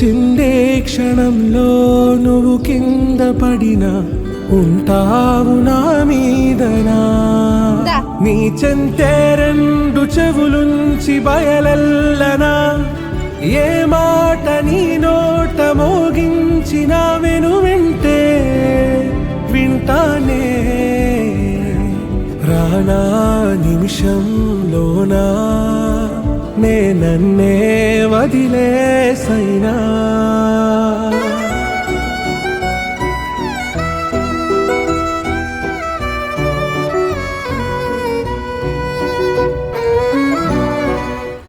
చిందే క్షణంలో నువ్వు కింద పడినా ఉంటావు నా మీదనా నీ చెంతే రెండు చెవులుంచి బయలెల్లనా ఏ మాట నీ నోట మోగించిన వెను వింటే వింటానే రానా నిమిషంలోనా నే నన్నే వదిలేసైనా